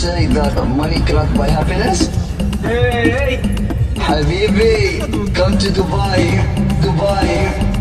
say that money cannot buy happiness? Hey! Habibi, come to Dubai. Dubai.